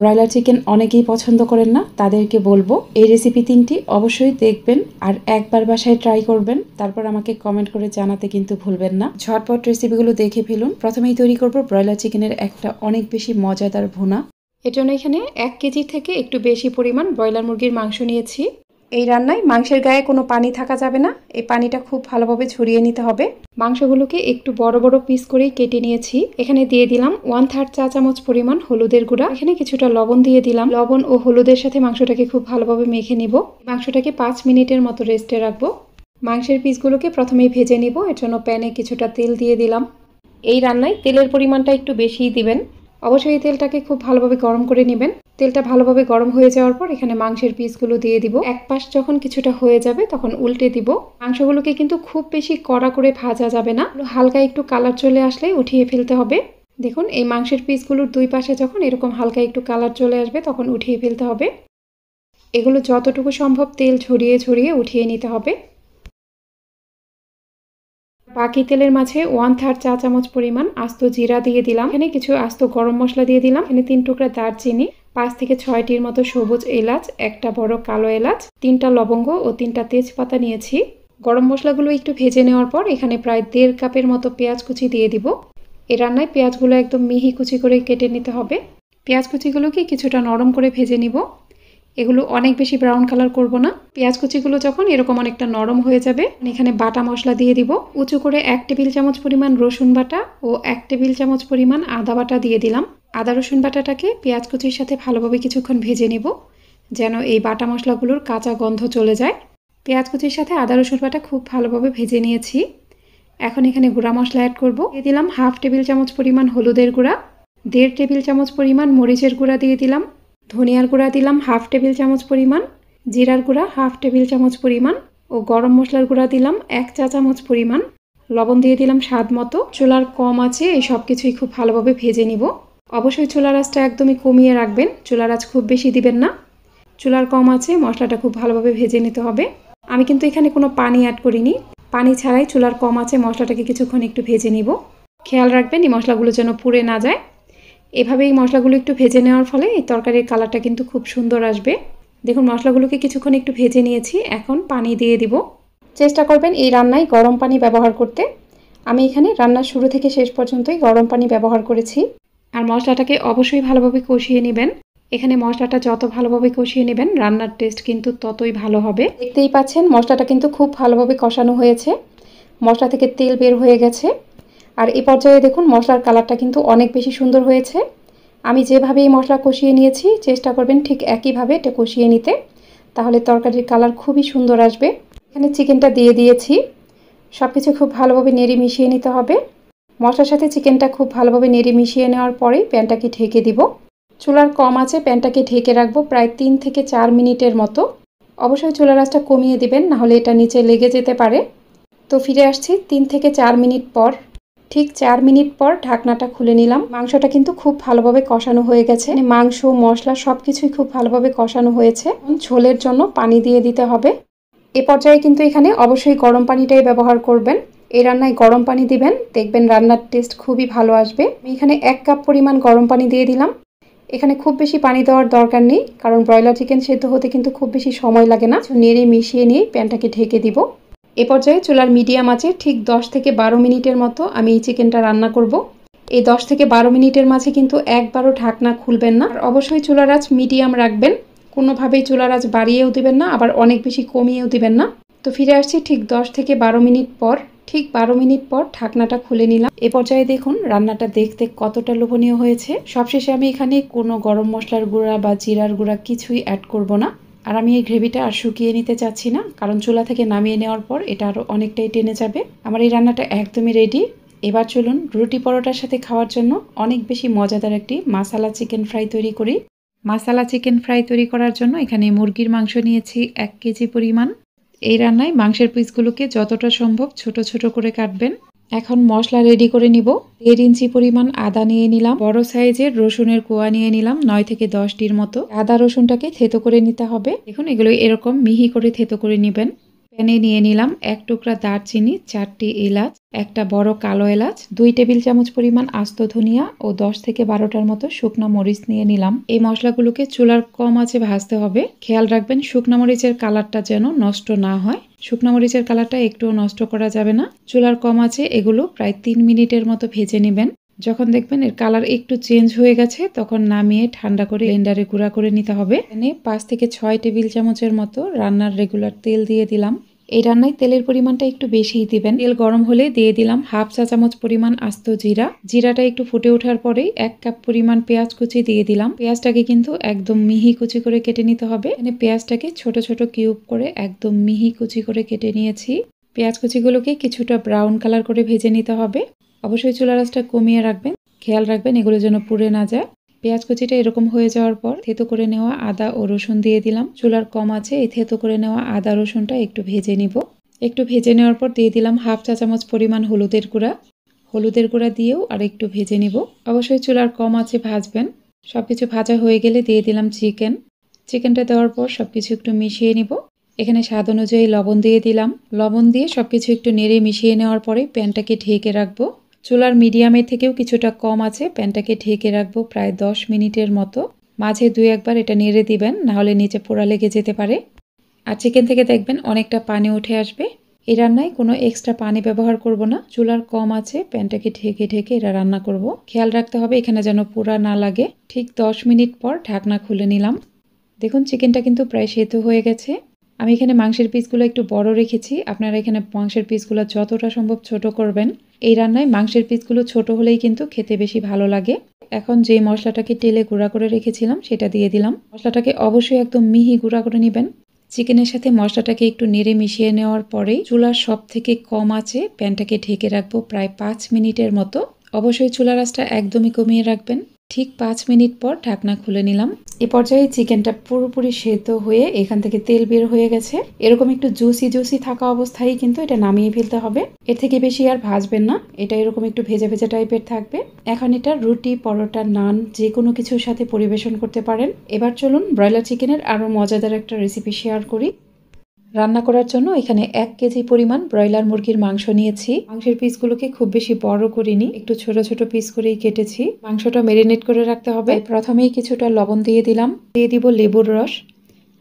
Broiler chicken অনেকেই পছন্দ করেন না, তাদেরকে বলবো এই রেসিপি 3টি অবশ্যই দেখবেন আর একবার বাসায় ট্রাই করবেন, তারপর আমাকে কমেন্ট করে জানাতে কিন্তু ভুলবেন না। ঝটপট রেসিপিগুলো দেখে ফেলুন। প্রথমেই তৈরি করব ব্রয়লার চিকেনের একটা অনেক বেশি মজাদার ভুনা। এর জন্য এখানে 1 কেজি থেকে একটু বেশি পরিমাণ ব্রয়লার মুরগির মাংস নিয়েছি। এই রান্নায় মাংসের গায়ে কোনো পানি থাকা যাবে না, এই পানিটা খুব ভালোভাবে ঝরিয়ে নিতে হবে। মাংসগুলোকে একটু বড় বড় পিস করেই কেটে নিয়েছি। এখানে দিয়ে দিলাম 1/3 চা চামচ পরিমাণ হলুদের গুঁড়া। এখানে কিছুটা লবণ দিয়ে দিলাম। লবণ ও হলুদের সাথে মাংসটাকে খুব ভালোভাবে মেখে নিব। মাংসটাকে 5 মিনিটের মতো রেস্টে রাখবো। মাংসের পিসগুলোকে প্রথমেই ভেজে নিব, এর জন্য প্যানে কিছুটা তেল দিয়ে দিলাম। এই রান্নায় তেলের পরিমাণটা একটু বেশিই দিবেন। অবশ্যই এই তেলটাকে খুব ভালোভাবে গরম করে নেবেন। তেলটা ভালোভাবে গরম হয়ে যাওয়ার পর এখানে মাংসের পিসগুলো দিয়ে দিব। এক পাশ যখন কিছুটা হয়ে যাবে তখন উল্টে দিব। মাংসগুলোকে কিন্তু খুব বেশি কড়া করে ভাজা যাবে না, হালকা একটু কালার চলে আসলে উঠিয়ে ফেলতে হবে। দেখুন এই মাংসের পিসগুলোর দুই পাশে যখন এরকম হালকা একটু কালার চলে আসবে তখন উঠিয়ে ফেলতে হবে। এগুলো যতটুকু সম্ভব তেল ঝরিয়ে ঝরিয়ে উঠিয়ে নিতে হবে। বাকি তেলের মাঝে 1/3 চা চামচ পরিমাণ আস্ত জিরা দিয়ে দিলাম। এখানে কিছু আস্ত গরম মশলা দিয়ে দিলাম। এখানে 3 টুকরা দারচিনি, 5 থেকে 6টির মতো সবুজ এলাচ, একটা বড় কালো এলাচ, 3টা লবঙ্গ ও 3টা তেজপাতা নিয়েছি। গরম মশলাগুলো একটু ভেজে নেওয়ার পর এখানে প্রায় 1.5 কাপের মতো পেঁয়াজ কুচি দিয়ে দিব। এই রান্নায় পেঁয়াজগুলো একদম মিহি কুচি করে কেটে নিতে হবে। পেঁয়াজ কুচিগুলোকে কিছুটা নরম করে ভেজে নিব। এগুলো অনেক বেশি ব্রাউন কালার করব না। পেঁয়াজ কুচিগুলো যখন এরকম অনেকটা নরম হয়ে যাবে এখানে বাটা মশলা দিয়ে দিব। উঁচু করে 1 টেবিল চামচ পরিমাণ রসুন বাটা ও 1 টেবিল চামচ পরিমাণ আদা বাটা দিয়ে দিলাম। আদা রসুন বাটাটাকে পেঁয়াজ কুচির সাথে ভালোভাবে কিছুক্ষণ ভেজে নেব, যেন এই বাটা মশলাগুলোর কাঁচা গন্ধ চলে যায়। পেঁয়াজ কুচির সাথে আদা রসুন বাটা খুব ভালোভাবে ভেজে নিয়েছি। এখন এখানে গুঁড়া মশলা অ্যাড করব। দিয়ে দিলাম 1/2 টেবিল চামচ পরিমাণ হলুদের গুঁড়া, 1.5 টেবিল চামচ পরিমাণ মরিচের গুঁড়া দিয়ে দিলাম, ধনিয়ার গুঁড়া দিলাম 1/2 টেবিল চামচ পরিমাণ, জিরার গুঁড়া 1/2 টেবিল চামচ পরিমাণ ও গরম মশলার গুঁড়া দিলাম 1 চা চামচ পরিমাণ। লবণ দিয়ে দিলাম স্বাদ মতো। চুলার কম আছে এই সব কিছুই খুব ভালোভাবে ভেজে নিব। অবশ্যই চুলার আঁচটা একদমই কমিয়ে রাখবেন, চুলার আঁচ খুব বেশি দিবেন না। চুলার কম আছে মশলাটা খুব ভালোভাবে ভেজে নিতে হবে। আমি কিন্তু এখানে কোনো পানি অ্যাড করিনি, পানি ছাড়াই চুলার কম আছে মশলাটাকে কিছুক্ষণ একটু ভেজে নিব। খেয়াল রাখবেন এই মশলাগুলো যেন পুড়ে না যায়। এভাবে এই মশলাগুলো একটু ভেজে নেওয়ার ফলে এই তরকারির কালারটা কিন্তু খুব সুন্দর আসবে। দেখুন মশলাগুলোকে কিছুক্ষণ একটু ভেজে নিয়েছি, এখন পানি দিয়ে দিব। চেষ্টা করবেন এই রান্নায় গরম পানি ব্যবহার করতে। আমি এখানে রান্নার শুরু থেকে শেষ পর্যন্তই গরম পানি ব্যবহার করেছি। আর মশলাটাকে অবশ্যই ভালোভাবে কষিয়ে নেবেন। এখানে মশলাটা যত ভালোভাবে কষিয়ে নেবেন রান্নার টেস্ট কিন্তু ততই ভালো হবে। দেখতেই পাচ্ছেন মশলাটা কিন্তু খুব ভালোভাবে কষানো হয়েছে, মশলা থেকে তেল বের হয়ে গেছে। আর এই পর্যায়ে দেখুন মশলার কালারটা কিন্তু অনেক বেশি সুন্দর হয়েছে। আমি যেভাবে এই মশলা কষিয়ে নিয়েছি চেষ্টা করবেন ঠিক একইভাবে এটা কষিয়ে নিতে, তাহলে তরকারির কালার খুবই সুন্দর আসবে। এখানে চিকেনটা দিয়ে দিয়েছি। সব কিছু খুব ভালোভাবে নেড়ে মিশিয়ে নিতে হবে। মশলার সাথে চিকেনটা খুব ভালোভাবে নেড়ে মিশিয়ে নেওয়ার পরেই প্যানটাকে ঢেকে দিব। চুলার কম আছে প্যানটাকে ঢেকে রাখবো প্রায় 3 থেকে 4 মিনিটের মতো। অবশ্যই চুলার আঁচটা কমিয়ে দিবেন, নাহলে এটা নিচে লেগে যেতে পারে। তো ফিরে আসছি 3 থেকে 4 মিনিট পর। ঠিক 4 মিনিট পর ঢাকনাটা খুলে নিলাম। মাংসটা কিন্তু খুব ভালোভাবে কষানো হয়ে গেছে। মাংস মশলা সব কিছুই খুব ভালোভাবে কষানো হয়েছে। ঝোলের জন্য পানি দিয়ে দিতে হবে। এ পর্যায়ে কিন্তু এখানে অবশ্যই গরম পানিটাই ব্যবহার করবেন। এই রান্নায় গরম পানি দিবেন, দেখবেন রান্নার টেস্ট খুবই ভালো আসবে। আমি এখানে 1 কাপ পরিমাণ গরম পানি দিয়ে দিলাম। এখানে খুব বেশি পানি দেওয়ার দরকার নেই, কারণ ব্রয়লার চিকেন সেদ্ধ হতে কিন্তু খুব বেশি সময় লাগে না। নেড়ে মিশিয়ে নিয়ে প্যানটাকে ঢেকে দিব। এ পর্যায়ে চুলার মিডিয়াম আছে ঠিক 10 থেকে 12 মিনিটের মতো আমি এই চিকেনটা রান্না করব। এই 10 থেকে 12 মিনিটের মাঝে কিন্তু একবারও ঢাকনা খুলবেন না। আর অবশ্যই চুলার আঁচ মিডিয়াম রাখবেন, কোনোভাবেই চুলার আঁচ বাড়িয়েও দিবেন না আবার অনেক বেশি কমিয়েও দিবেন না। তো ফিরে আসছি ঠিক 10 থেকে 12 মিনিট পর। ঠিক 12 মিনিট পর ঢাকনাটা খুলে নিলাম। এ পর্যায়ে দেখুন রান্নাটা দেখতে কতটা লোভনীয় হয়েছে। সবশেষে আমি এখানে কোনো গরম মশলার গুঁড়া বা জিরার গুঁড়া কিছুই অ্যাড করব না। আর আমি এই গ্রেভিটা আর শুকিয়ে নিতে চাচ্ছি না, কারণ চুলা থেকে নামিয়ে নেওয়ার পর এটা আরও অনেকটাই টেনে যাবে। আমার এই রান্নাটা একদমই রেডি। এবার চলুন রুটি পরোটার সাথে খাওয়ার জন্য অনেক বেশি মজাদার একটি মাসালা চিকেন ফ্রাই তৈরি করি। মাসালা চিকেন ফ্রাই তৈরি করার জন্য এখানে মুরগির মাংস নিয়েছি 1 কেজি পরিমাণ। এই রান্নায় মাংসের পিসগুলোকে যতটা সম্ভব ছোট ছোট করে কাটবেন। এখন মশলা রেডি করে নিব। 1.5 ইঞ্চি পরিমাণ আদা নিয়ে নিলাম। বড় সাইজের রসুনের কোয়া নিয়ে নিলাম 9 থেকে 10টির মতো। আদা রসুনটাকে থেতো করে নিতে হবে। দেখুন এগুলো এরকম মিহি করে থেতো করে নেবেন। এখানে নিয়ে নিলাম 1 টুকরা দারচিনি, 4টি এলাচ, একটা বড় কালো এলাচ, 2 টেবিল চামচ পরিমাণ আস্ত ধনিয়া ও 10 থেকে 12টার মতো শুকনো মরিচ নিয়ে নিলাম। এই মশলাগুলোকে চুলার কম আঁচে ভাজতে হবে। খেয়াল রাখবেন শুকনো মরিচের কালারটা যেন নষ্ট না হয়। শুকনো মরিচের কালারটা একটুও নষ্ট করা যাবে না। চুলার কম আঁচে এগুলো প্রায় 3 মিনিটের মতো ভেজে নেবেন। যখন দেখবেন এর কালার একটু চেঞ্জ হয়ে গেছে তখন নামিয়ে ঠান্ডা করে ব্লেন্ডারে গুঁড়া করে নিতে হবে। এখানে 5 থেকে 6 টেবিল চামচের মতো রান্নার রেগুলার তেল দিয়ে দিলাম। এই রান্নায় তেলের পরিমাণটা একটু বেশিই দিবেন। তেল গরম হলে দিয়ে দিলাম 1/2 চা চামচ পরিমাণ আস্ত জিরা। জিরাটা একটু ফুটে ওঠার পরেই 1 কাপ পরিমাণ পেঁয়াজ কুচি দিয়ে দিলাম। পেঁয়াজটাকে কিন্তু একদম মিহি কুচি করে কেটে নিতে হবে। এখানে পেঁয়াজটাকে ছোট ছোট কিউব করে একদম মিহি কুচি করে কেটে নিয়েছি। পেঁয়াজ কুচিগুলোকে কিছুটা ব্রাউন কালার করে ভেজে নিতে হবে। অবশ্যই চুলার আঁচটা কমিয়ে রাখবেন। খেয়াল রাখবেন এগুলো যেন পুড়ে না যায়। পেঁয়াজ কুচিটা এরকম হয়ে যাওয়ার পর থেতো করে নেওয়া আদা ও রসুন দিয়ে দিলাম। চুলার কম আছে এই থেতো করে নেওয়া আদা রসুনটা একটু ভেজে নিব। একটু ভেজে নেওয়ার পর দিয়ে দিলাম 1/2 চা চামচ পরিমাণ হলুদের গুঁড়া। হলুদের গুঁড়া দিয়েও আর একটু ভেজে নিব। অবশ্যই চুলার কম আছে ভাজবেন। সবকিছু ভাজা হয়ে গেলে দিয়ে দিলাম চিকেন। চিকেনটা দেওয়ার পর সবকিছু একটু মিশিয়ে নিব। এখানে স্বাদ অনুযায়ী লবণ দিয়ে দিলাম। লবণ দিয়ে সবকিছু একটু নেড়ে মিশিয়ে নেওয়ার পরে প্যানটাকে ঢেকে রাখবো। চুলার মিডিয়ামের থেকেও কিছুটা কম আছে প্যানটাকে ঢেকে রাখবো প্রায় 10 মিনিটের মতো। মাঝে 2-1 বার এটা নেড়ে দিবেন, নাহলে নিচে পোড়া লেগে যেতে পারে। আর চিকেন থেকে দেখবেন অনেকটা পানি উঠে আসবে। এই রান্নায় কোনো এক্সট্রা পানি ব্যবহার করব না। চুলার কম আছে প্যানটাকে ঢেকে ঢেকে এটা রান্না করব। খেয়াল রাখতে হবে এখানে যেন পোড়া না লাগে। ঠিক 10 মিনিট পর ঢাকনা খুলে নিলাম। দেখুন চিকেনটা কিন্তু প্রায় সেদ্ধ হয়ে গেছে। আমি এখানে মাংসের পিসগুলো একটু বড় রেখেছি। আপনারা এখানে মাংসের পিসগুলো যতটা সম্ভব ছোট করবেন। এই রান্নায় মাংসের পিসগুলো ছোট হলেই কিন্তু খেতে বেশি ভালো লাগে। এখন যে মশলাটাকে তেলে গুঁড়া করে রেখেছিলাম সেটা দিয়ে দিলাম। মশলাটাকে অবশ্যই একদম মিহি গুঁড়া করে নেবেন। চিকেনের সাথে মশলাটাকে একটু নেড়ে মিশিয়ে নেওয়ার পরেই চুলার সব থেকে কম আঁচে প্যানটাকে ঢেকে রাখবো প্রায় 5 মিনিটের মতো। অবশ্যই চুলার আঁচটা একদমই কমিয়ে রাখবেন। ঠিক 5 মিনিট পর ঢাকনা খুলে নিলাম। এ পর্যায়ে চিকেনটা পুরোপুরি সেদ্ধ হয়ে এখান থেকে তেল বের হয়ে গেছে। এরকম একটু জুসি জুসি থাকা অবস্থায় কিন্তু এটা নামিয়ে ফেলতে হবে। এর থেকে বেশি আর ভাজবেন না। এটা এরকম একটু ভেজা ভেজা টাইপের থাকবে। এখন এটা রুটি, পরোটা, নান যে কোনো কিছুর সাথে পরিবেশন করতে পারেন। এবার চলুন ব্রয়লার চিকেনের আরও মজাদার একটা রেসিপি শেয়ার করি। রান্না করার জন্য এখানে 1 কেজি পরিমাণ ব্রয়লার মুরগির মাংস নিয়েছি। মাংসের পিসগুলোকে খুব বেশি বড় করিনি, একটু ছোট ছোট পিস করেই কেটেছি। মাংসটা মেরিনেট করে রাখতে হবে। প্রথমেই কিছুটা লবণ দিয়ে দিলাম। দিয়ে দিব লেবুর রস।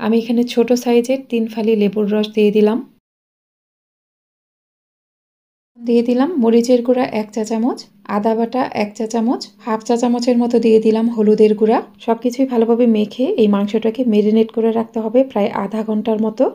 আমি এখানে ছোট সাইজের 3 ফালি লেবুর রস দিয়ে দিলাম। দিয়ে দিলাম মরিচের গুঁড়া 1 চা চামচ, আদা বাটা 1 চা চামচ, 1/2 চা চামচের মতো দিয়ে দিলাম হলুদের গুঁড়া। সবকিছুই ভালোভাবে মেখে এই মাংসটাকে মেরিনেট করে রাখতে হবে প্রায় আধা ঘন্টার মতো।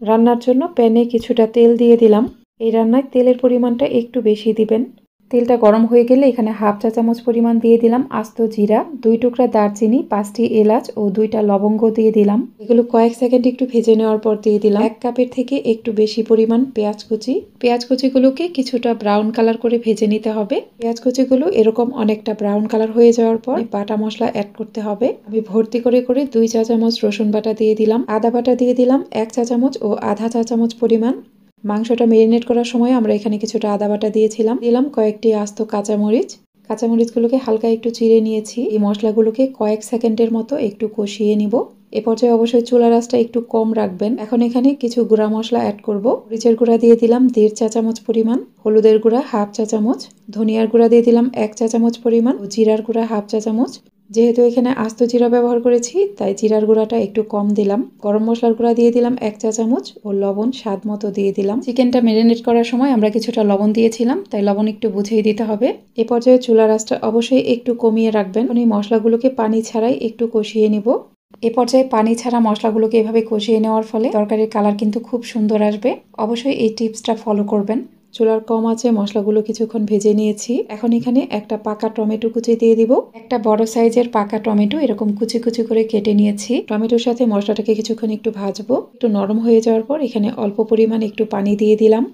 রান্নার জন্য প্যানে কিছুটা তেল দিয়ে দিলাম। এই রান্নায় তেলের পরিমাণটা একটু বেশি দিবেন। তেলটা গরম হয়ে গেলে এখানে 1/2 চা চামচ পরিমাণ দিয়ে দিলাম আস্ত জিরা, 2 টুকরা দারচিনি, 5টি এলাচ ও 2টা লবঙ্গ দিয়ে দিলাম। এগুলো কয়েক সেকেন্ড একটু ভেজে নেওয়ার পর দিয়ে দিলাম 1 কাপের থেকে একটু বেশি পরিমাণ পেঁয়াজ কুচি। পেঁয়াজ কুচিগুলোকে কিছুটা ব্রাউন কালার করে ভেজে নিতে হবে। পেঁয়াজ কুচিগুলো এরকম অনেকটা ব্রাউন কালার হয়ে যাওয়ার পর বাটা মশলা অ্যাড করতে হবে। আমি ভর্তি করে 2 চা চামচ রসুন বাটা দিয়ে দিলাম। আদা বাটা দিয়ে দিলাম 1 চা চামচ ও আধা চা চামচ পরিমাণ। মাংসটা মেরিনেট করার সময় আমরা এখানে কিছুটা আদা বাটা দিয়েছিলাম। দিলাম কয়েকটি আস্ত কাঁচামরিচ। কাঁচামরিচগুলোকে হালকা একটু চিড়ে নিয়েছি। এই মশলাগুলোকে কয়েক সেকেন্ডের মতো একটু কষিয়ে নিব। এ পর্যায়ে অবশ্যই চুলার আঁচটা একটু কম রাখবেন। এখন এখানে কিছু গুঁড়া মশলা অ্যাড করব। মরিচের গুঁড়া দিয়ে দিলাম 1.5 চা চামচ পরিমাণ, হলুদের গুঁড়া 1/2 চা চামচ, ধনিয়ার গুঁড়া দিয়ে দিলাম 1 চা চামচ পরিমাণ ও জিরার গুঁড়া 1/2 চা চামচ। যেহেতু এখানে আস্ত জিরা ব্যবহার করেছি তাই জিরার গুঁড়াটা একটু কম দিলাম। গরম মশলার গুঁড়া দিয়ে দিলাম 1 চা চামচ ও লবণ স্বাদ মতো দিয়ে দিলাম। চিকেনটা মেরিনেট করার সময় আমরা কিছুটা লবণ দিয়েছিলাম, তাই লবণ একটু বুঝেই দিতে হবে। এ পর্যায়ে চুলার আঁচটা অবশ্যই একটু কমিয়ে রাখবেন। এই মশলাগুলোকে পানি ছাড়াই একটু কষিয়ে নিব। এ পর্যায়ে পানি ছাড়া মশলাগুলোকে এভাবে কষিয়ে নেওয়ার ফলে তরকারির কালার কিন্তু খুব সুন্দর আসবে। অবশ্যই এই টিপসটা ফলো করবেন। চুলার কম আঁচে মশলাগুলো কিছুক্ষণ ভেজে নিয়েছি। এখন এখানে একটা পাকা টমেটো কুচি দিয়ে দিব। একটা বড় সাইজের পাকা টমেটো এরকম কুচি কুচি করে কেটে নিয়েছি। টমেটোর সাথে মশলাটাকে কিছুক্ষণ একটু ভাজবো। একটু নরম হয়ে যাওয়ার পর এখানে অল্প পরিমাণ একটু পানি দিয়ে দিলাম।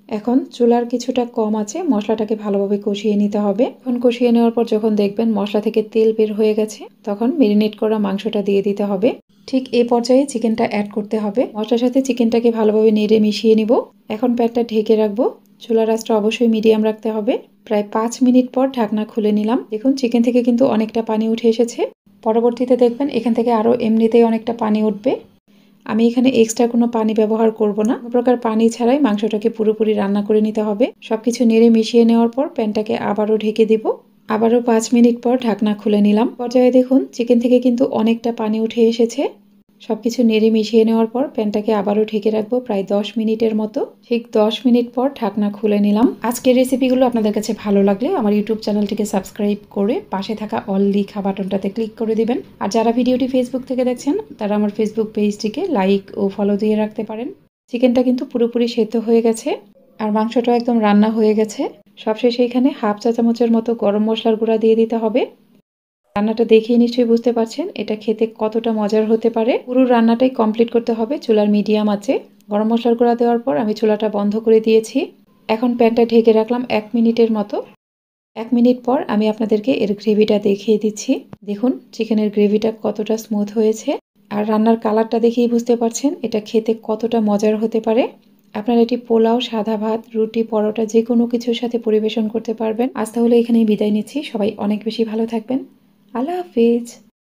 এখন চুলার কিছুটা কম আছে মশলাটাকে ভালোভাবে কষিয়ে নিতে হবে। এখন কষিয়ে নেওয়ার পর যখন দেখবেন মশলা থেকে তেল বের হয়ে গেছে তখন মেরিনেট করা মাংসটা দিয়ে দিতে হবে। ঠিক এই পর্যায়ে চিকেনটা অ্যাড করতে হবে। মশলার সাথে চিকেনটাকে ভালোভাবে নেড়ে মিশিয়ে নিব। এখন প্যানটা ঢেকে রাখবো। চুলার আঁচটা অবশ্যই মিডিয়াম রাখতে হবে। প্রায় 5 মিনিট পর ঢাকনা খুলে নিলাম। দেখুন চিকেন থেকে কিন্তু অনেকটা পানি উঠে এসেছে। পরবর্তীতে দেখবেন এখান থেকে আরও এমনিতেই অনেকটা পানি উঠবে। আমি এখানে এক্সট্রা কোনো পানি ব্যবহার করব না, কোনো প্রকার পানি ছাড়াই মাংসটাকে পুরোপুরি রান্না করে নিতে হবে। সবকিছু নেড়ে মিশিয়ে নেওয়ার পর প্যানটাকে আবারও ঢেকে দিব। আবারও 5 মিনিট পর ঢাকনা খুলে নিলাম। পর্যায়ে দেখুন চিকেন থেকে কিন্তু অনেকটা পানি উঠে এসেছে। সবকিছু নেড়ে মিশিয়ে নেওয়ার পর প্যানটাকে আবারও ঢেকে রাখবো প্রায় 10 মিনিটের মতো। ঠিক 10 মিনিট পর ঢাকনা খুলে নিলাম। আজকের রেসিপিগুলো আপনাদের কাছে ভালো লাগলে আমার ইউটিউব চ্যানেলটিকে সাবস্ক্রাইব করে পাশে থাকা অল লেখা বাটনটাতে ক্লিক করে দিবেন। আর যারা ভিডিওটি ফেসবুক থেকে দেখছেন তারা আমার ফেসবুক পেজটিকে লাইক ও ফলো দিয়ে রাখতে পারেন। চিকেনটা কিন্তু পুরোপুরি সেদ্ধ হয়ে গেছে আর মাংসটাও একদম রান্না হয়ে গেছে। সবশেষে এখানে হাফ চা চামচের মতো গরম মশলার গুঁড়া দিয়ে দিতে হবে। রান্নাটা দেখেই নিশ্চয়ই বুঝতে পারছেন এটা খেতে কতটা মজার হতে পারে। পুরো রান্নাটাই কমপ্লিট করতে হবে চুলার মিডিয়াম আঁচে। গরম মশলার গুঁড়া দেওয়ার পর আমি চুলাটা বন্ধ করে দিয়েছি। এখন প্যানটা ঢেকে রাখলাম 1 মিনিটের মতো। 1 মিনিট পর আমি আপনাদেরকে এর গ্রেভিটা দেখিয়ে দিচ্ছি। দেখুন চিকেনের গ্রেভিটা কতটা স্মুথ হয়েছে আর রান্নার কালারটা দেখেই বুঝতে পারছেন এটা খেতে কতটা মজার হতে পারে। আপনারা এটি পোলাও, সাদা ভাত, রুটি, পরোটা যে কোনো কিছুর সাথে পরিবেশন করতে পারবেন। আজ তাহলে এখানেই বিদায় নিচ্ছি। সবাই অনেক বেশি ভালো থাকবেন। আল্লাহ হাফিজ।